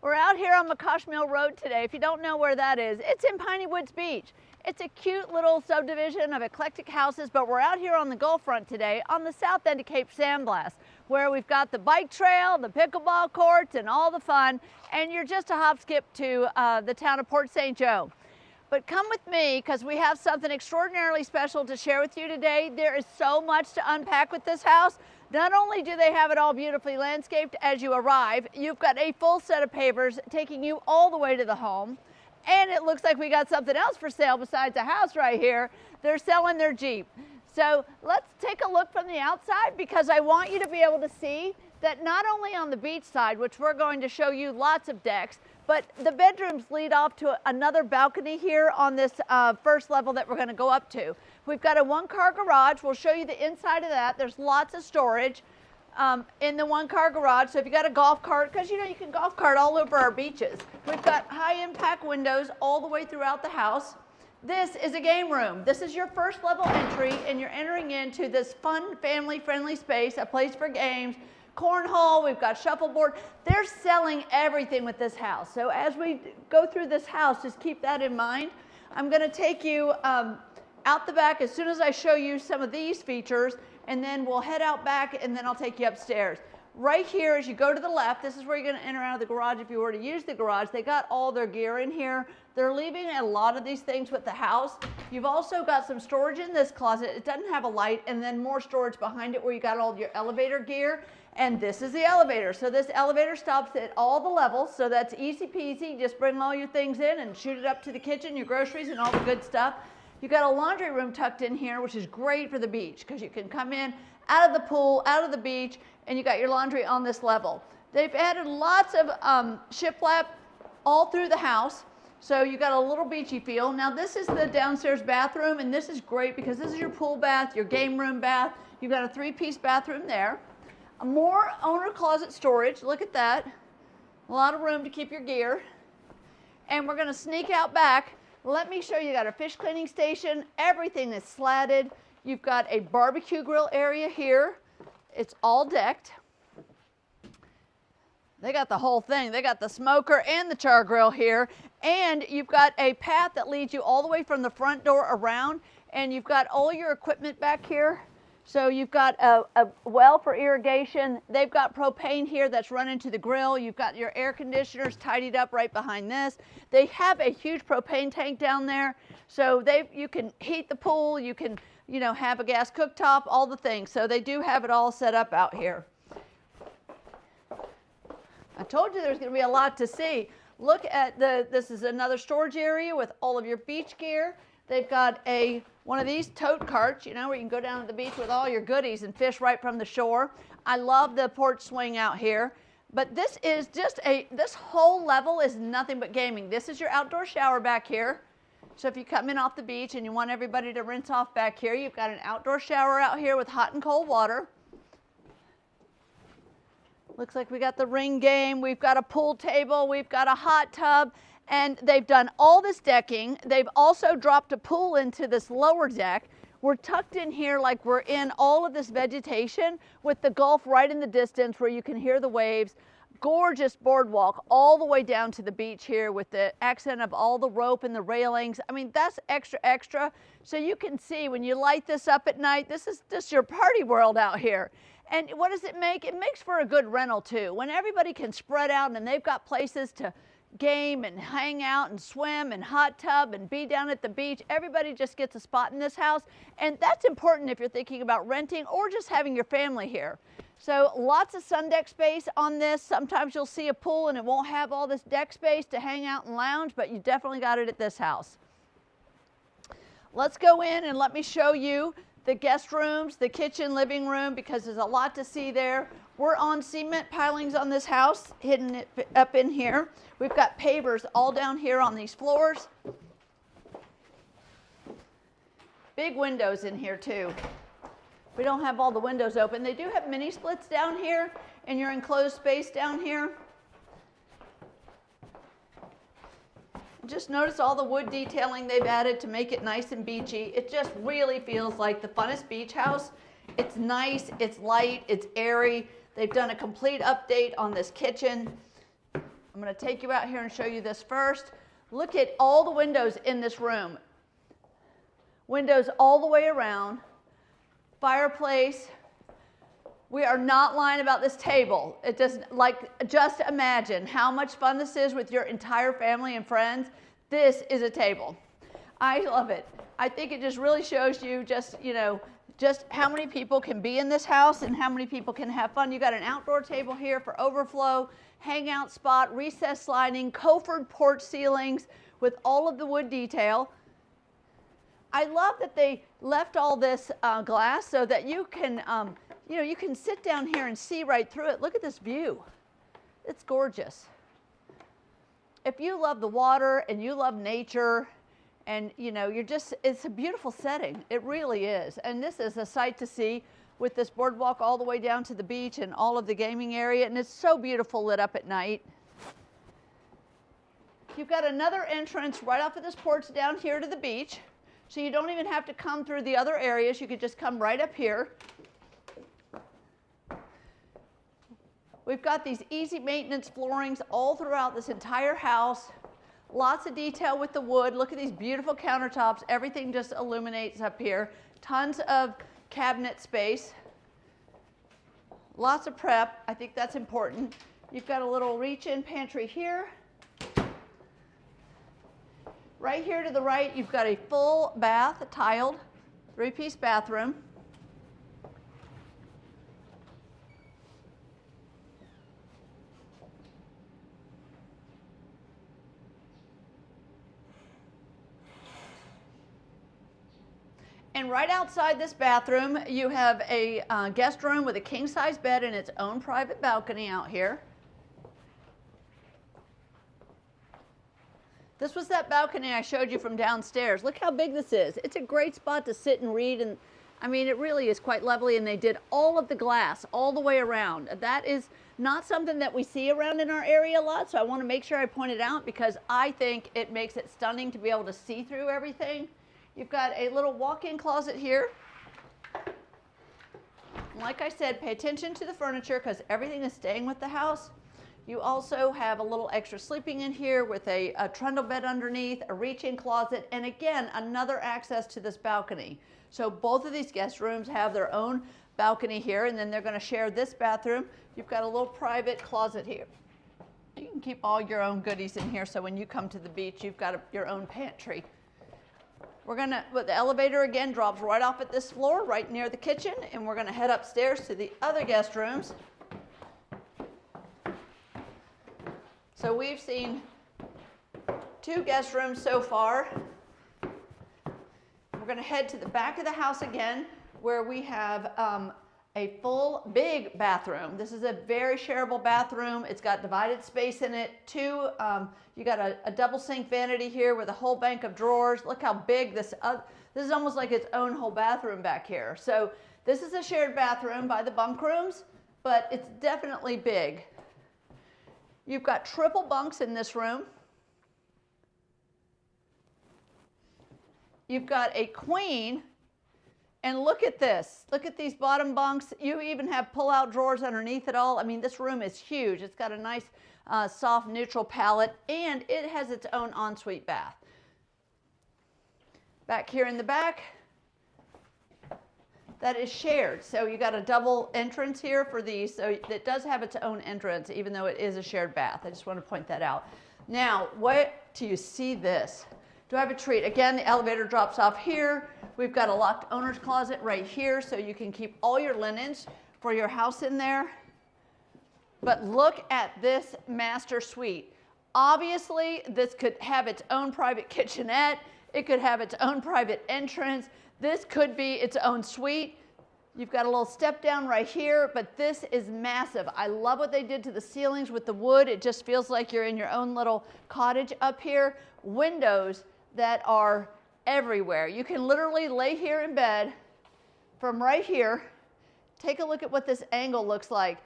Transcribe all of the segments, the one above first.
We're out here on McCosh Mill Rd today. If you don't know where that is, it's in Piney Woods Beach. It's a cute little subdivision of eclectic houses, but we're out here on the Gulf Front today on the south end of Cape Sandblast, where we've got the bike trail, the pickleball courts, and all the fun, and you're just a hop skip to the town of Port St. Joe. But come with me because we have something extraordinarily special to share with you today. There is so much to unpack with this house. Not only do they have it all beautifully landscaped as you arrive, you've got a full set of pavers taking you all the way to the home. And it looks like we got something else for sale besides a house right here. They're selling their Jeep. So let's take a look from the outside because I want you to be able to see that not only on the beach side, which we're going to show you lots of decks, but the bedrooms lead off to another balcony here on this first level that we're going to go up to. We've got a one-car garage. We'll show you the inside of that. There's lots of storage in the one-car garage. So if you got a golf cart, because you know you can golf cart all over our beaches. We've got high-impact windows all the way throughout the house. This is a game room. This is your first level entry, and you're entering into this fun, family-friendly space, a place for games. Cornhole, we've got shuffleboard. They're selling everything with this house. So as we go through this house, just keep that in mind. I'm going to take you out the back as soon as I show you some of these features, and then we'll head out back, and then I'll take you upstairs. Right here, as you go to the left, this is where you're going to enter out of the garage if you were to use the garage. They got all their gear in here. They're leaving a lot of these things with the house. You've also got some storage in this closet. It doesn't have a light, and then more storage behind it where you got all your elevator gear. And this is the elevator. So this elevator stops at all the levels, so that's easy peasy. Just bring all your things in and shoot it up to the kitchen, your groceries, and all the good stuff. You've got a laundry room tucked in here, which is great for the beach because you can come in out of the pool, out of the beach, and you got your laundry on this level. They've added lots of shiplap all through the house, so you got a little beachy feel. Now this is the downstairs bathroom, and this is great because this is your pool bath, your game room bath. You've got a three-piece bathroom there. More owner closet storage, look at that. A lot of room to keep your gear. And we're going to sneak out back. Let me show you, got a fish cleaning station. Everything is slatted. You've got a barbecue grill area here. It's all decked. They got the whole thing. They got the smoker and the char grill here. And you've got a path that leads you all the way from the front door around. And you've got all your equipment back here. So you've got a well for irrigation. They've got propane here that's running to the grill. You've got your air conditioners tidied up right behind this. They have a huge propane tank down there. So you can heat the pool. You can, have a gas cooktop, all the things. So they do have it all set up out here. I told you there's going to be a lot to see. Look at this is another storage area with all of your beach gear. They've got one of these tote carts, where you can go down to the beach with all your goodies and fish right from the shore. I love the porch swing out here. But this is just this whole level is nothing but gaming. This is your outdoor shower back here. So if you come in off the beach and you want everybody to rinse off back here, you've got an outdoor shower out here with hot and cold water. Looks like we got the ring game. We've got a pool table. We've got a hot tub. And they've done all this decking. They've also dropped a pool into this lower deck. We're tucked in here like we're in all of this vegetation with the Gulf right in the distance where you can hear the waves. Gorgeous boardwalk all the way down to the beach here with the accent of all the rope and the railings. I mean, that's extra, extra. So you can see when you light this up at night, this is just your party world out here. And what does it make? It makes for a good rental too. When everybody can spread out and they've got places to game and hang out and swim and hot tub and be down at the beach. Everybody just gets a spot in this house, and that's important if you're thinking about renting or just having your family here. So lots of sun deck space on this. Sometimes you'll see a pool and it won't have all this deck space to hang out and lounge, but you definitely got it at this house. Let's go in and let me show you the guest rooms, the kitchen, living room, because there's a lot to see there. We're on cement pilings on this house, hidden it up in here. We've got pavers all down here on these floors. Big windows in here too. We don't have all the windows open. They do have mini splits down here in your enclosed space down here. Just notice all the wood detailing they've added to make it nice and beachy. It just really feels like the funnest beach house. It's nice, it's light, it's airy. They've done a complete update on this kitchen. I'm going to take you out here and show you this first. Look at all the windows in this room. Windows all the way around. Fireplace. We are not lying about this table. It doesn't, like, just imagine how much fun this is with your entire family and friends. This is a table. I love it. I think it just really shows you just, you know, just how many people can be in this house and how many people can have fun. You got an outdoor table here for overflow, hangout spot, recessed sliding, covered porch ceilings with all of the wood detail. I love that they left all this glass so that you can, you know, you can sit down here and see right through it. Look at this view. It's gorgeous. If you love the water and you love nature and, you know, you're just, it's a beautiful setting. It really is. And this is a sight to see with this boardwalk all the way down to the beach and all of the gaming area. And it's so beautiful lit up at night. You've got another entrance right off of this porch down here to the beach. So you don't even have to come through the other areas. You could just come right up here. We've got these easy maintenance floorings all throughout this entire house. Lots of detail with the wood. Look at these beautiful countertops. Everything just illuminates up here. Tons of cabinet space. Lots of prep. I think that's important. You've got a little reach-in pantry here. Right here to the right, you've got a full bath, a tiled, 3-piece bathroom. And right outside this bathroom, you have a guest room with a king-size bed and its own private balcony out here. This was that balcony I showed you from downstairs. Look how big this is. It's a great spot to sit and read, and I mean, it really is quite lovely, and they did all of the glass all the way around. That is not something that we see around in our area a lot, so I want to make sure I point it out because I think it makes it stunning to be able to see through everything. You've got a little walk-in closet here. Like I said, pay attention to the furniture because everything is staying with the house. You also have a little extra sleeping in here with a trundle bed underneath, a reach-in closet, and again, another access to this balcony. So both of these guest rooms have their own balcony here, and then they're going to share this bathroom. You've got a little private closet here. You can keep all your own goodies in here, so when you come to the beach, you've got your own pantry. The elevator again drops right off at this floor, right near the kitchen, and we're going to head upstairs to the other guest rooms. So we've seen 2 guest rooms so far. We're going to head to the back of the house again, where we have a full big bathroom. This is a very shareable bathroom. It's got divided space in it. You got a double sink vanity here with a whole bank of drawers. Look how big this is almost like its own whole bathroom back here. So this is a shared bathroom by the bunk rooms, but it's definitely big. You've got triple bunks in this room. You've got a queen. And look at this. Look at these bottom bunks. You even have pull-out drawers underneath it all. I mean, this room is huge. It's got a nice soft neutral palette, and it has its own ensuite bath. Back here in the back, that is shared. So you got a double entrance here for these. So it does have its own entrance, even though it is a shared bath. I just want to point that out. Now, what do you see this? Do I have a treat? Again, the elevator drops off here. We've got a locked owner's closet right here, so you can keep all your linens for your house in there. But look at this master suite. Obviously, this could have its own private kitchenette. It could have its own private entrance. This could be its own suite. You've got a little step down right here, but this is massive. I love what they did to the ceilings with the wood. It just feels like you're in your own little cottage up here. Windows that are everywhere. You can literally lay here in bed from right here. Take a look at what this angle looks like.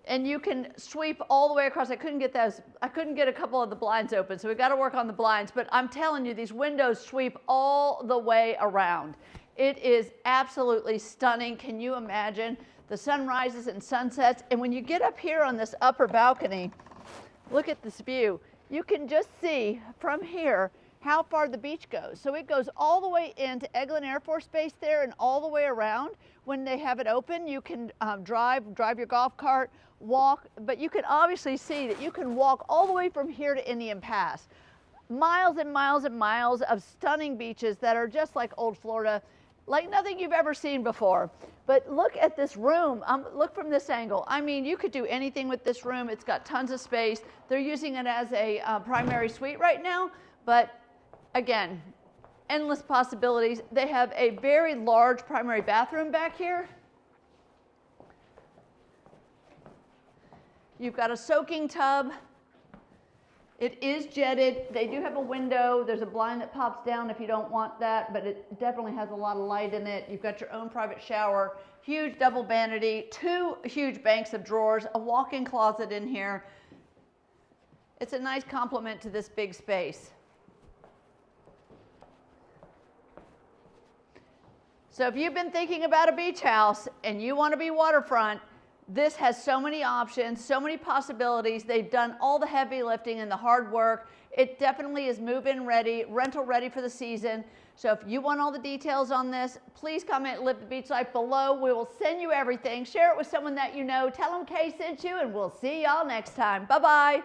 And you can sweep all the way across. I couldn't get a couple of the blinds open, so we got to work on the blinds. But I'm telling you, these windows sweep all the way around. It is absolutely stunning. Can you imagine the sunrises and sunsets? And when you get up here on this upper balcony, Look at this view. You can just see from here how far the beach goes. So it goes all the way into Eglin Air Force Base there and all the way around. When they have it open, you can drive your golf cart, walk, but you can obviously see that you can walk all the way from here to Indian Pass. Miles and miles and miles of stunning beaches that are just like old Florida, like nothing you've ever seen before. But look at this room. Look from this angle. I mean, you could do anything with this room. It's got tons of space. They're using it as a primary suite right now, but again, endless possibilities. They have a very large primary bathroom back here. You've got a soaking tub. It is jetted. They do have a window. There's a blind that pops down if you don't want that, but it definitely has a lot of light in it. You've got your own private shower, huge double vanity, 2 huge banks of drawers, a walk-in closet in here. It's a nice complement to this big space. So if you've been thinking about a beach house and you want to be waterfront, this has so many options, so many possibilities. They've done all the heavy lifting and the hard work. It definitely is move-in ready, rental ready for the season. So if you want all the details on this, please comment Live the Beach Life below. We will send you everything. Share it with someone that you know. Tell them Kay sent you, and we'll see y'all next time. Bye-bye.